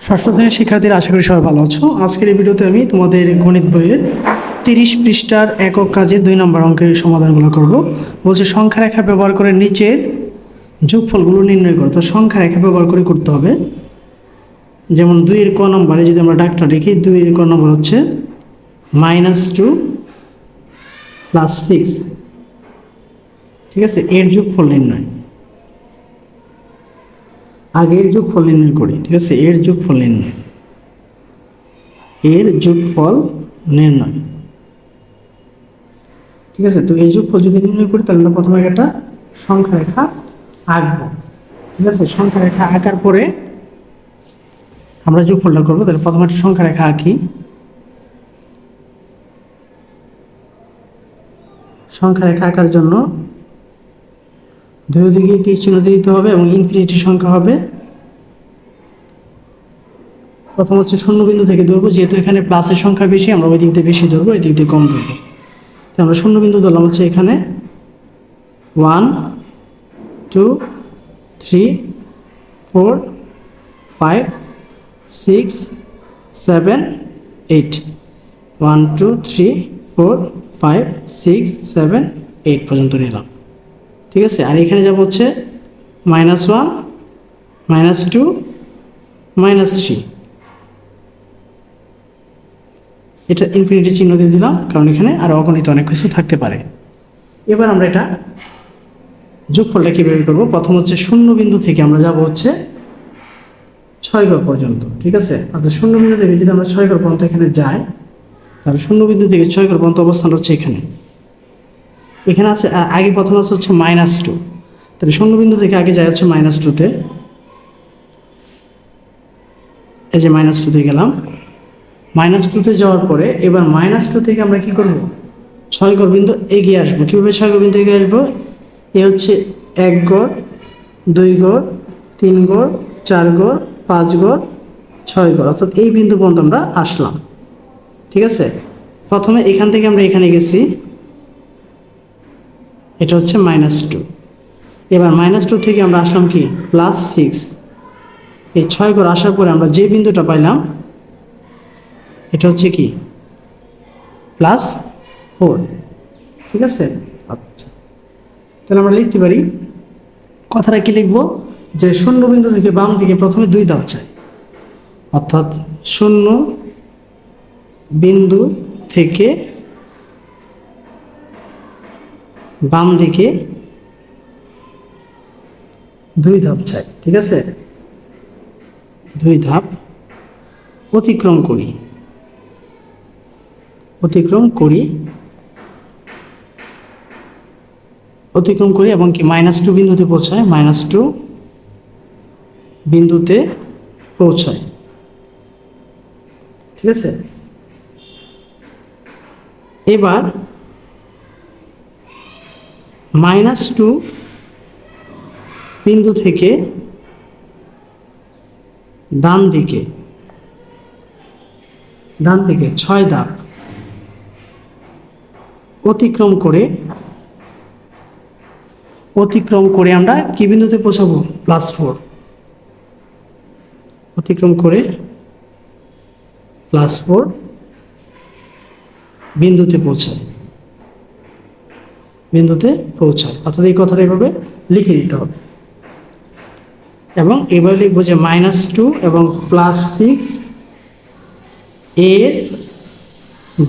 ষষ্ঠ শ্রেণীর শিক্ষার্থীরা আশা করি সবাই ভালো আছো। আজকের এই ভিডিওতে আমি তোমাদের গণিত বইয়ের 30 পৃষ্ঠার একক কাজের 2 নম্বর অঙ্কের সমাধানগুলো করব। বলছে সংখ্যা রেখা ব্যবহার করে নিচের যোগফলগুলো নির্ণয় করো। তো সংখ্যা রেখা ব্যবহার করে করতে হবে। যেমন 2 এর ক নম্বরে যদি আমরা ডাকটা লিখি, 2 এর ক নম্বর হচ্ছে -2 + 6, ঠিক আছে। এর যোগফল নির্ণয়, আগে এর যোগফল নির্ণয় করি, ঠিক আছে। এর যোগফল নির্ণয়, এর যোগফল নির্ণয়, ঠিক আছে। তো এই যোগফল যদি নির্ণয় করি তাহলে আমরা প্রথমে একটা সংখ্যা রেখা আঁকবো, ঠিক আছে। সংখ্যা রেখা আঁকার পরে আমরা যোগফলটা করবো। তাহলে প্রথমে একটা সংখ্যা রেখা আঁকি। সংখ্যা রেখা আঁকার জন্য দুই দিকে তীর চিহ্ন দিয়ে দিতে হবে এবং ইনফিনিটি সংখ্যা হবে। প্রথম হচ্ছে শূন্য বিন্দু থেকে ধরবো, যেহেতু এখানে প্লাসের সংখ্যা বেশি, আমরা ওই দিক দিয়ে বেশি ধরবো, এই দিক দিয়ে কম ধরবো। তো আমরা শূন্য বিন্দু ধরলাম হচ্ছে এখানে 1 2 3 4 5 6 7 8, 1 2 3 4 5 6 7 8 পর্যন্ত নিলাম, ঠিক আছে। আর এখানে যাব হচ্ছে -1 -2 -3, এটা ইনফিনিটি চিহ্ন দিয়ে দিলাম, কারণ এখানে আরও অগণিত অনেক কিছু থাকতে পারে। এবার আমরা এটা যোগফলটা কীভাবে করবো, প্রথম হচ্ছে শূন্য বিন্দু থেকে আমরা যাব হচ্ছে 6 ঘর পর্যন্ত, ঠিক আছে। অর্থাৎ শূন্য বিন্দু থেকে যদি আমরা 6 ঘর পর্যন্ত এখানে যাই, তাহলে শূন্য বিন্দু থেকে 6 ঘর পর্যন্ত অবস্থান হচ্ছে এখানে। এখানে আছে আগে প্রথম আছে হচ্ছে -2, তাহলে শূন্য বিন্দু থেকে আগে যায় হচ্ছে -2-তে, এই যে -2-তে গেলাম। -2-তে যাওয়ার পরে এবার -2 থেকে আমরা কি করব, 6 ঘর বিন্দু এগিয়ে আসবো। কীভাবে 6 ঘর বিন্দু এগিয়ে আসবো, এ হচ্ছে 1 ঘর 2 ঘর 3 ঘর 4 ঘর 5 ঘর 6 ঘর, অর্থাৎ এই বিন্দু পর্যন্ত আমরা আসলাম, ঠিক আছে। প্রথমে এখান থেকে আমরা এখানে গেছি, এটা হচ্ছে -2। এবার -2 থেকে আমরা আসলাম কি +6, এই 6 ঘর আসার পরে আমরা যে বিন্দুটা পাইলাম এটা হচ্ছে কি +4, ঠিক আছে। আচ্ছা, তাহলে আমরা লিখতে পারি, কথাটা কি লিখবো, যে শূন্য বিন্দু থেকে বাম দিকে প্রথমে 2 ধাপ চাই, অর্থাৎ শূন্য বিন্দু থেকে বাম দিকে 2 ধাপ চাই, ঠিক আছে। 2 ধাপ অতিক্রম করি, অতিক্রম করি এবং কি -2 বিন্দুতে পৌঁছায়, -2 বিন্দুতে পৌঁছায়, ঠিক আছে। এবার -2 বিন্দু থেকে ডান দিকে 6 ধাপ অতিক্রম করে আমরা কি বিন্দুতে পৌঁছাবো, +4, অতিক্রম করে +4 বিন্দুতে পৌঁছায়, অর্থাৎ এই কথাটা এভাবে লিখে দিতে হবে। এবং এবার লিখবো যে -2 এবং +6 এর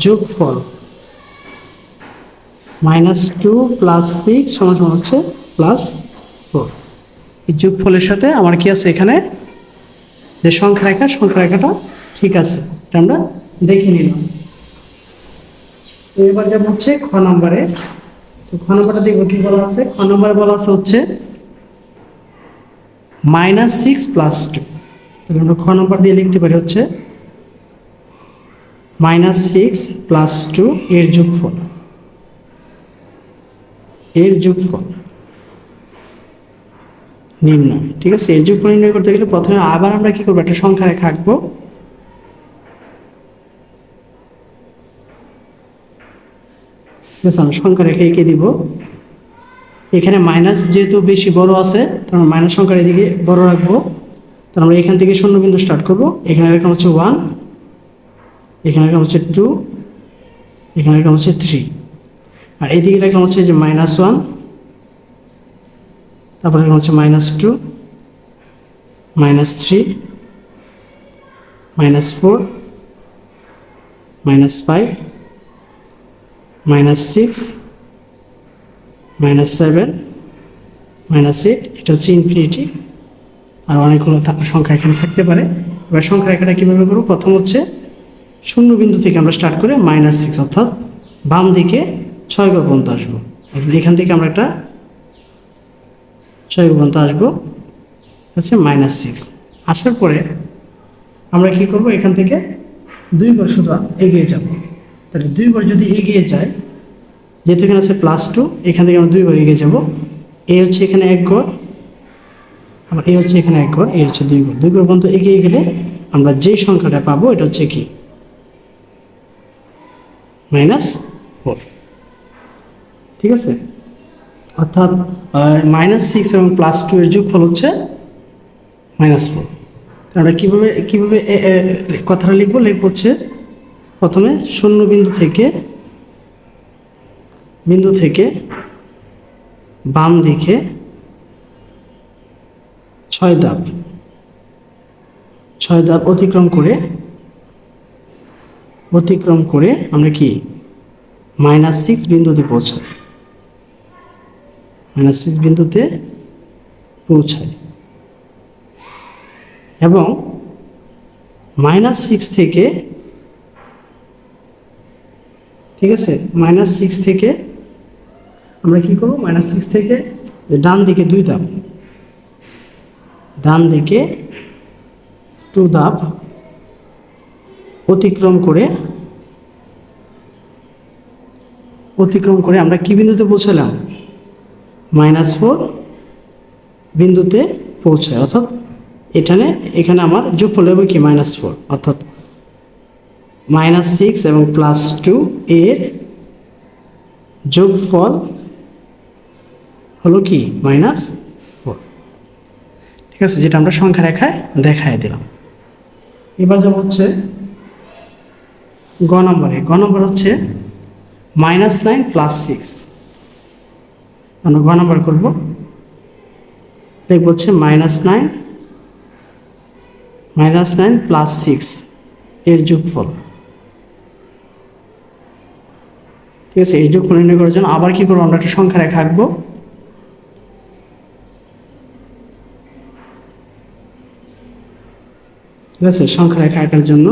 যোগফল, -2 + 6 = হচ্ছে +4। এই যোগফলের সাথে আমার কি আছে, এখানে যে সংখ্যা রেখাটা ঠিক আছে, এটা আমরা দেখে নিলাম। এবার যাব হচ্ছে খ নম্বরে। তো খ নম্বরটা দেখবো কি বলা আছে। খ নম্বরে বলা আছে হচ্ছে -6 + 2, তাহলে আমরা খ নম্বর দিয়ে লিখতে পারি হচ্ছে -6 + 2 এর যোগফল, নির্ণয়, ঠিক আছে। এর যোগফল নির্ণয় করতে গেলে প্রথমে আবার আমরা কি করবো, একটা সংখ্যা রেখা আঁকবো। ঠিক আছে, আমরা সংখ্যা রেখা এঁকে দিব। এখানে মাইনাস যেহেতু বেশি বড় আছে, তার মাইনাস সংখ্যার এদিকে বড় রাখবো। তাহলে আমরা এখান থেকে শূন্য বিন্দু স্টার্ট করব। এখানে রাখলাম হচ্ছে 1, এখানে রাখলাম হচ্ছে 2, এখানে রাখলাম হচ্ছে 3, আর এইদিকে রাখলাম হচ্ছে যে -1, তারপরে রাখলাম হচ্ছে -2, -3, -4, -5, -6, -7, -8, এটা হচ্ছে ইনফিনিটি। আর অনেকগুলো সংখ্যা এখানে থাকতে পারে। এবার সংখ্যা রেখাটা কীভাবে করবো? প্রথম হচ্ছে শূন্য বিন্দু থেকে আমরা স্টার্ট করে -6, অর্থাৎ বাম দিকে 6 ঘর পর্যন্ত আসবো। অর্থাৎ এখান থেকে আমরা একটা 6 ঘর পর্যন্ত আসবো হচ্ছে -6। আসার পরে আমরা কী করবো? এখান থেকে 2 ঘর শুধু এগিয়ে যাব। তাহলে 2 ঘর যদি এগিয়ে যায়, যেহেতু এখানে আছে +2, এখান থেকে আমরা 2 ঘর এগিয়ে যাব। এই হচ্ছে এখানে 1 ঘর, আবার এই হচ্ছে এখানে 1 ঘর, এই হচ্ছে 2 ঘর। 2 ঘর পর্যন্ত এগিয়ে গেলে আমরা যে সংখ্যাটা পাবো এটা হচ্ছে কি? -4। ঠিক আছে? অর্থাৎ -6 এবং +2 এর যোগফল হচ্ছে -4। আমরা কীভাবে কথাটা লিখবো? হচ্ছে প্রথমে শূন্য বিন্দু থেকে বাম দিকে 6 ধাপ অতিক্রম করে আমরা কি -6 বিন্দুতে পৌঁছাই। -6 বিন্দুতে পৌঁছাই এবং -6 থেকে, ঠিক আছে, -6 থেকে আমরা কি করব? -6 থেকে ডান দিকে 2 ধাপ, ডান দিকে 2 ধাপ অতিক্রম করে আমরা কি বিন্দুতে পৌঁছালাম? -4 বিন্দুতে পৌঁছায়। অর্থাৎ এখানে আমার যোগফল হবে কি? -4। অর্থাৎ -6 এবং +2 এর যোগফল হলো কি? -4। ঠিক আছে, যেটা আমরা সংখ্যা রেখায় দেখায় দিলাম। এবার যাব হচ্ছে গ নম্বরে। গ নম্বর হচ্ছে -9 + 6। আমরা গ নম্বর করব। দেখব হচ্ছে -9 + 6 এর যোগফল। ঠিক আছে, এই যোগফল নির্ণয় করার জন্য আবার কি করবো? আমরা একটা সংখ্যা রেখা আঁকবো। ঠিক আছে, সংখ্যা রেখা আঁকার জন্য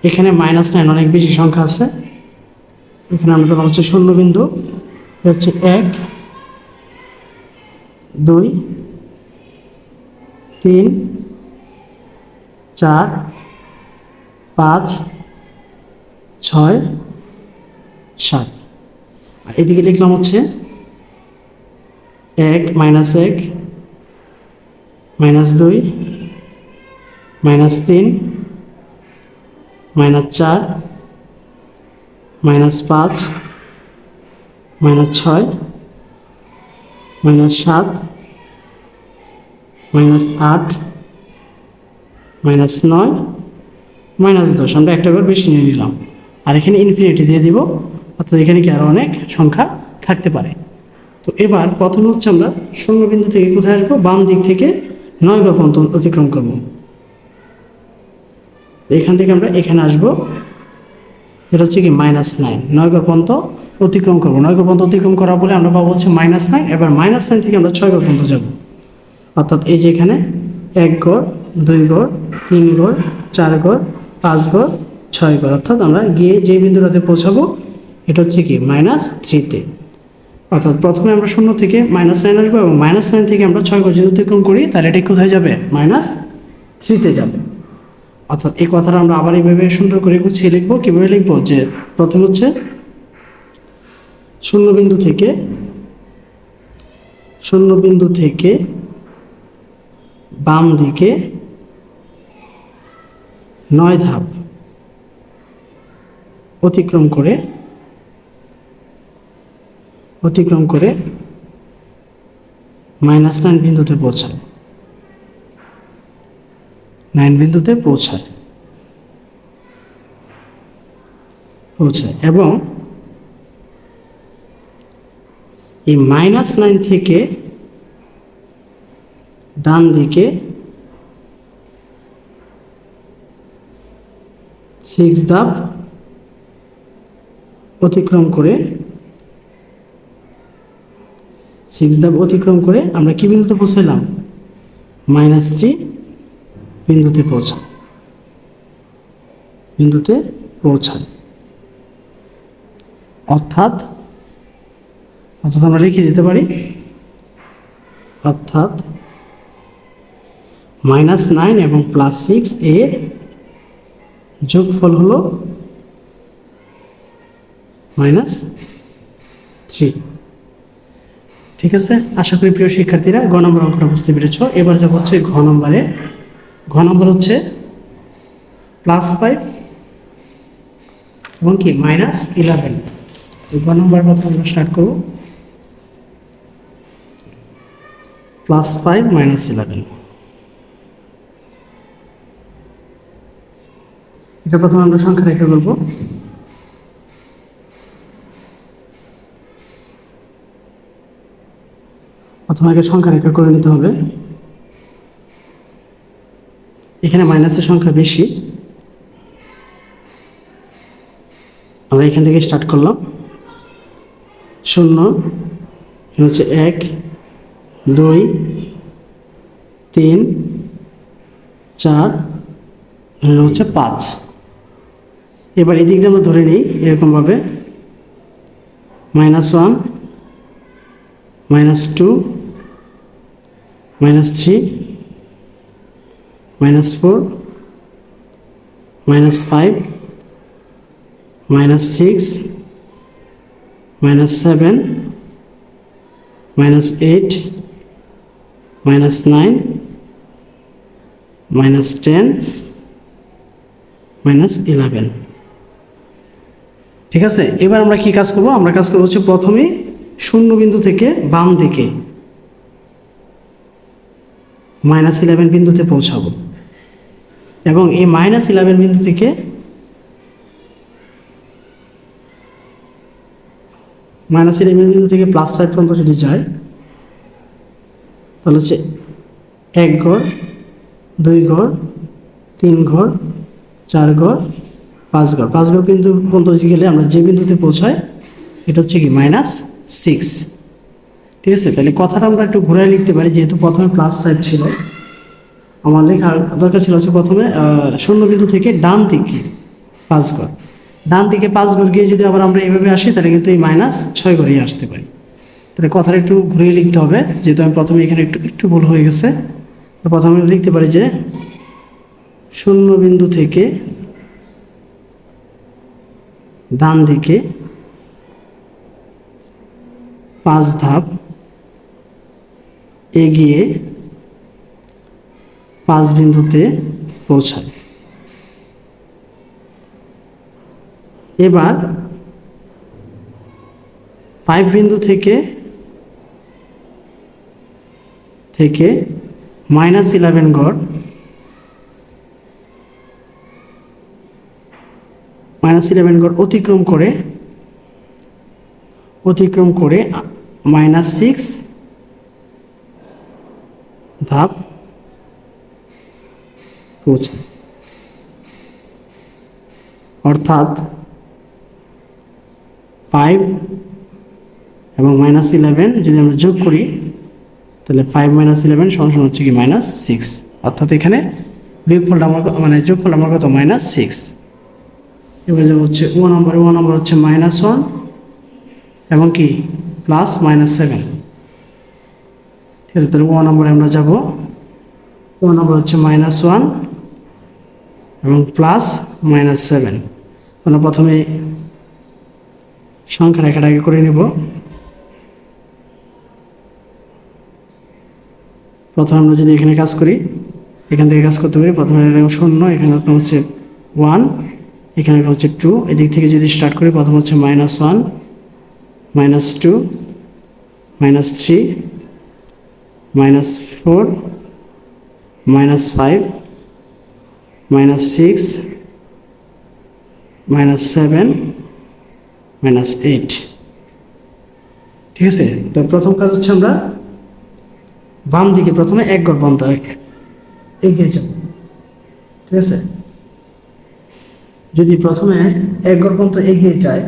এখানে -9 অনেক বেশি সংখ্যা আছে। এখানে আমরা ধরলাম হচ্ছে শূন্য বিন্দু, হচ্ছে 1, 2, 3, 4, 5, 6, 7। আর এদিকে লিখলাম হচ্ছে 1, -1, -2, -3, -4, -5, -6, -7, -8, -9, -10। আমরা একটা করে বেশি নিয়ে নিলাম, আর এখানে ইনফিনিটি দিয়ে দিব। অর্থাৎ এখানে কি আরও অনেক সংখ্যা থাকতে পারে। তো এবার প্রথমে হচ্ছে আমরা শূন্য বিন্দু থেকে কোথায় আসবো? বাম দিক থেকে 9 ঘর পর্যন্ত অতিক্রম করব। এখান থেকে আমরা এখানে আসবো, এটা হচ্ছে কি -9, 9 ঘর পর্যন্ত অতিক্রম করবো। 9 ঘর পর্যন্ত অতিক্রম করা বলে আমরা পাবো হচ্ছে -9। এবার -9 থেকে আমরা 6 ঘর পর্যন্ত যাব। অর্থাৎ এই যে এখানে 1 ঘর, 2 ঘর, 3 ঘর, 4 ঘর, 5 ঘর, 6 ঘর। অর্থাৎ আমরা গিয়ে যে বিন্দুটাতে পৌঁছাবো এটা হচ্ছে কি -3-তে। অর্থাৎ প্রথমে আমরা শূন্য থেকে -9 আসবো এবং -9 থেকে আমরা 6 ঘর যদি অতিক্রম করি তাহলে এটা কোথায় যাবে? -3-তে যাবে। অর্থাৎ এই কথাটা আমরা আবার এইভাবে সুন্দর করে গুছিয়ে লিখবো। কীভাবে লিখবো? যে প্রথম হচ্ছে শূন্য বিন্দু থেকে বাম দিকে 9 ধাপ অতিক্রম করে -9 বিন্দুতে পৌঁছায়। 9 বিন্দুতে পৌঁছায় এবং এই -9 থেকে ডান দিকে 6 ধাপ অতিক্রম করে আমরা কি বিন্দুতে পৌঁছালাম? -3 বিন্দুতে পৌঁছায়। অর্থাৎ আমরা লিখে দিতে পারি, অর্থাৎ -9 এবং +6 এর যোগফল হলো -3। ঠিক আছে, আশা করি প্রিয় শিক্ষার্থীরা গ নম্বর অঙ্কটা বুঝতে পেরেছ। এবার যাব হচ্ছে ঘ নম্বরে। ঘ নম্বর হচ্ছে +5 এবং কি -11। তো গ নম্বর কথা আমরা স্টার্ট করব। +5 -11, এটা প্রথমে আমরা সংখ্যা রেখা করব। প্রথমে আগে সংখ্যা রেখা করে নিতে হবে। এখানে মাইনাসের সংখ্যা বেশি, আমরা এখান থেকে স্টার্ট করলাম। 0, এখানে হচ্ছে 1, 2, 3, 4, এখানে হচ্ছে 5। এবার এদিক দিয়ে আমরা ধরে নিই এরকমভাবে -1, -2, -3, -4, -5, -6, -7, -8, -9, -10, -11। ঠিক আছে, এবার আমরা কি কাজ করব? আমরা কাজ করব হচ্ছে প্রথমে শূন্য বিন্দু থেকে বাম দিকে -11 বিন্দুতে পৌঁছাবো এবং এই -11 বিন্দু থেকে +5 পর্যন্ত যদি যায় তাহলে হচ্ছে 1 ঘর, 2 ঘর, 3 ঘর, 4 ঘর, 5 ঘর। 5 ঘর কিন্তু পর্যন্ত গেলে আমরা যে বিন্দুতে পৌঁছাই এটা হচ্ছে কি -6। ঠিক আছে, তাহলে কথাটা আমরা একটু ঘুরাই লিখতে পারি। যেহেতু প্রথমে +5 ছিল, আমার লেখার দরকার ছিল হচ্ছে প্রথমে শূন্য বিন্দু থেকে ডান দিকে 5 ঘর, ডান দিকে 5 ঘর গিয়ে যদি আবার আমরা এইভাবে আসি তাহলে কিন্তু এই -6 ঘরেই আসতে পারি। তাহলে কথাটা একটু ঘুরিয়ে লিখতে হবে, যেহেতু আমি প্রথমে এখানে একটু ভুল হয়ে গেছে। তো প্রথমে লিখতে পারি যে শূন্য বিন্দু থেকে ডান দিকে 5 ধাপ এগিয়ে 5 বিন্দুতে পৌঁছায়। এবার 5 বিন্দু থেকে -11 ঘর, -11 ঘর অতিক্রম করে -6 ধাপ পৌঁছায়। অর্থাৎ 5 এবং -11 যদি আমরা যোগ করি তাহলে 5 - 11 সমান হচ্ছে কি -6। অর্থাৎ এখানে বিয়োগফলটা আমার যোগফল আমার কত? -6। এবার যাবো হচ্ছে ও নম্বরে। ও নম্বর হচ্ছে -1 এবং কি +-7। ঠিক আছে, তাহলে ও নম্বরে আমরা যাব। ও নম্বর হচ্ছে -1 এবং +-7। আমরা প্রথমে সংখ্যা রেখাটা আগে করে নেব। প্রথমে আমরা যদি এখানে কাজ করি, এখান থেকে কাজ করতে পারি। প্রথমে 0, এখানে আপনার হচ্ছে 1, এখানে হচ্ছে 2। এদিক থেকে যদি স্টার্ট করি, প্রথম হচ্ছে -1, -2, -3, -4, -5, -6 -7 -8। ঠিক আছে, তো প্রথম কাজ হচ্ছে আমরা বাম দিকে প্রথমে এক ঘর পর্যন্ত এগিয়ে যাব। ঠিক আছে, যদি প্রথমে এক ঘর পর্যন্ত এগিয়ে যায়,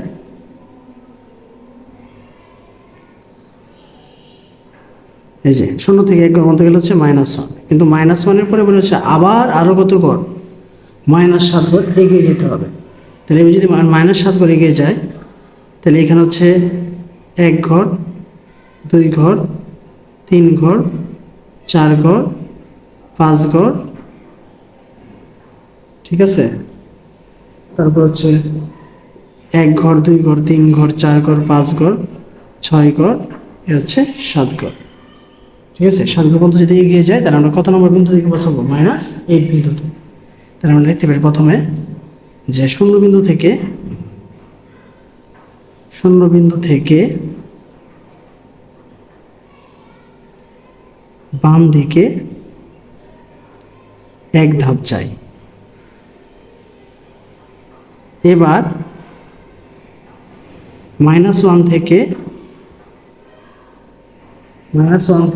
এই যে 0 থেকে 1 ঘর পর্যন্ত গেলে হচ্ছে -1, কিন্তু -1-এর পরে বলে হচ্ছে আবার আরও কত ঘর, -7 ঘর এগিয়ে যেতে হবে। তাহলে এবার যদি -7 ঘর এগিয়ে যায়, তাহলে এখানে হচ্ছে 1 ঘর, 2 ঘর, 3 ঘর, 4 ঘর, 5 ঘর। ঠিক আছে, তারপর হচ্ছে 1 ঘর, 2 ঘর, 3 ঘর, 4 ঘর, 5 ঘর, 6 ঘর, এ হচ্ছে 7 ঘর। ঠিক আছে, 7 ঘর পর্যন্ত যদি এগিয়ে যায়, তাহলে আমরা কত নম্বর বিন্দু থেকে বসাবো? -8 বিন্দুতে। তাহলে আমরা লিখতে পারি প্রথমে যে শূন্য বিন্দু থেকে বাম দিকে এক ধাপ যাই। এবার -1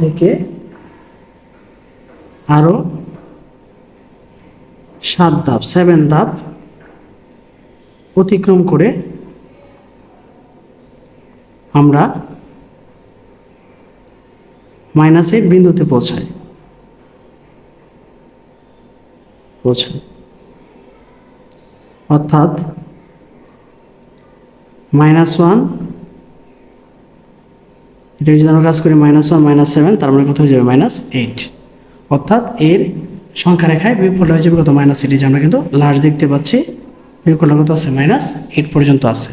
থেকে আরো 7 ধাপ অতিক্রম করে আমরা -8 বিন্দুতে পৌঁছাই। অর্থাৎ -1, এটা যদি আমরা কাজ করি -1 -7, তার মানে কত হয়ে যাবে? -8। অর্থাৎ এর সংখ্যা রেখায় বিয়োগফলটা হয়ে যাবে কত? -8। যে আমরা কিন্তু লাস্ট দেখতে পাচ্ছি বিয়োগফলটা কত আছে? -8 পর্যন্ত আছে।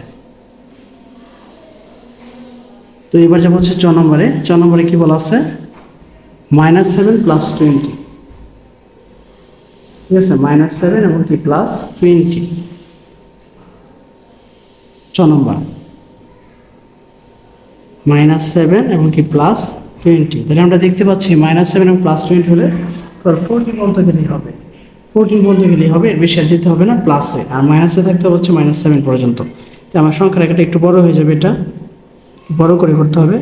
তো এবার যাবো হচ্ছে 4 নম্বরে। 4 নম্বরে কি বলা আছে? -7 + 20। ঠিক আছে, -7 এবং কি +20। 4 নম্বর -7 এবং কি +20। তাহলে আমরা দেখতে পাচ্ছি -7 এবং +20 হলে 14 পর্যন্ত গেলেই হবে। 14 পর্যন্ত গেলেই হবে, এর বেশি আর যেতে হবে না প্লাসে। আর মাইনাসে থাকতে হচ্ছে -7 পর্যন্ত। তো আমার সংখ্যা রেখাটা একটু বড় হয়ে যাবে, এটা বড় করে করতে হবে।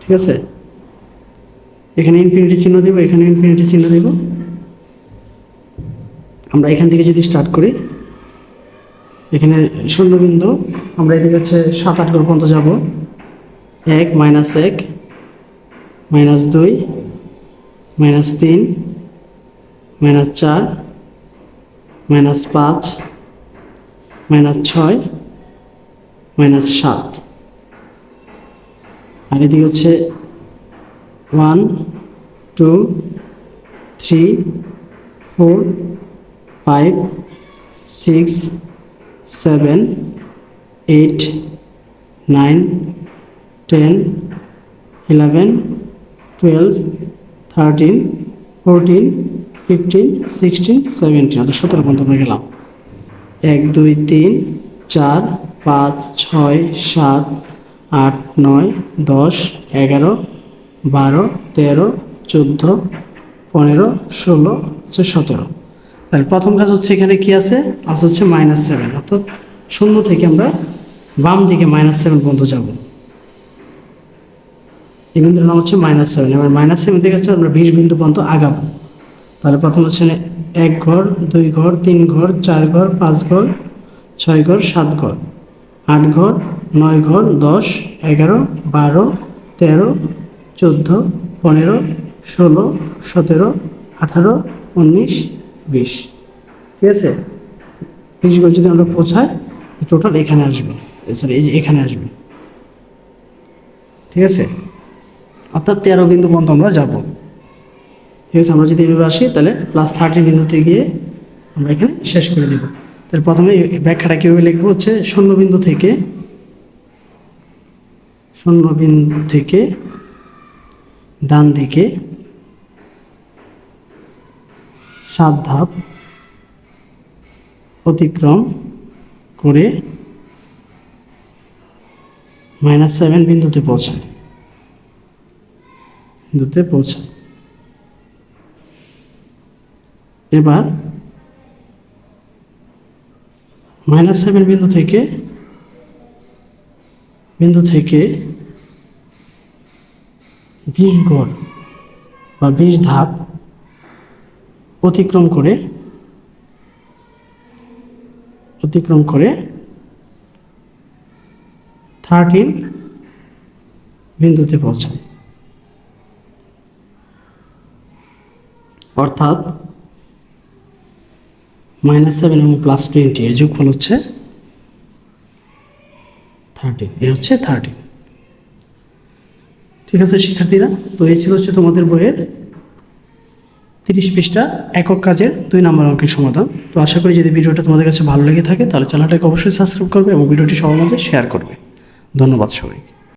ঠিক আছে, এখানে ইনফিনিটি চিহ্ন দেব, এখানে ইনফিনিটি চিহ্ন দেব। আমরা এখান থেকে যদি স্টার্ট করি, এখানে শূন্যবিন্দু, আমরা এদিকে হচ্ছে 7-8 ঘর পর্যন্ত যাব। 1 -1 -2 -3 -4 -5 -6 -7। আর এদিকে হচ্ছে 1 2 3 4 5 6 7 8 9 10 11 12 13 14 15 16 17। অর্থাৎ 17 পর্যন্ত আমরা গেলাম। 1 2 3 4 5 6 7 8 9 10 11 12 13 14 15 16 17। তাহলে প্রথম কাজ হচ্ছে এখানে কি আছে? হচ্ছে -7। অর্থাৎ 0 থেকে আমরা বাম দিকে -7 পর্যন্ত যাব। এই বিন্দুর নাম হচ্ছে -7। এবার -7 থেকে হচ্ছে আমরা 20 বিন্দু পর্যন্ত আগাবো। তাহলে প্রথম হচ্ছে 1 ঘর, 2 ঘর, 3 ঘর, 4 ঘর, 5 ঘর, 6 ঘর, 7 ঘর, 8 ঘর, 9 ঘর, 10 11 12 13 14 15 16 17 18 19 20। ঠিক আছে, 20 ঘর যদি আমরা পৌঁছাই, টোটাল এখানে আসবে, সরি এই যে এখানে আসবে। ঠিক আছে, অর্থাৎ 13 বিন্দু পর্যন্ত আমরা যাব। ঠিক আছে, আমরা যদি এভাবে আসি, তাহলে +13 বিন্দুতে গিয়ে আমরা এখানে শেষ করে দেব। তাহলে প্রথমে ব্যাখ্যাটা কীভাবে লিখবো? হচ্ছে শূন্য বিন্দু থেকে ডান দিকে 7 ধাপ অতিক্রম করে -7 বিন্দুতে পৌঁছায়। এবার -7 বিন্দু থেকে 20 গড় বা 20 ধাপ অতিক্রম করে 13 বিন্দুতে পৌঁছায়। অর্থাৎ -7 এবং +20 এর যোগফল হচ্ছে 13, এ হচ্ছে 13। ঠিক আছে শিক্ষার্থীরা, তো এই ছিল হচ্ছে তোমাদের বইয়ের 30 পৃষ্ঠা একক কাজের 2 নম্বর অঙ্কের সমাধান। তো আশা করি যদি ভিডিওটা তোমাদের কাছে ভালো লেগে থাকে তাহলে চ্যানেলটাকে অবশ্যই সাবস্ক্রাইব করবে এবং ভিডিওটি সবার মাঝে শেয়ার করবে। ধন্যবাদ সবাইকে।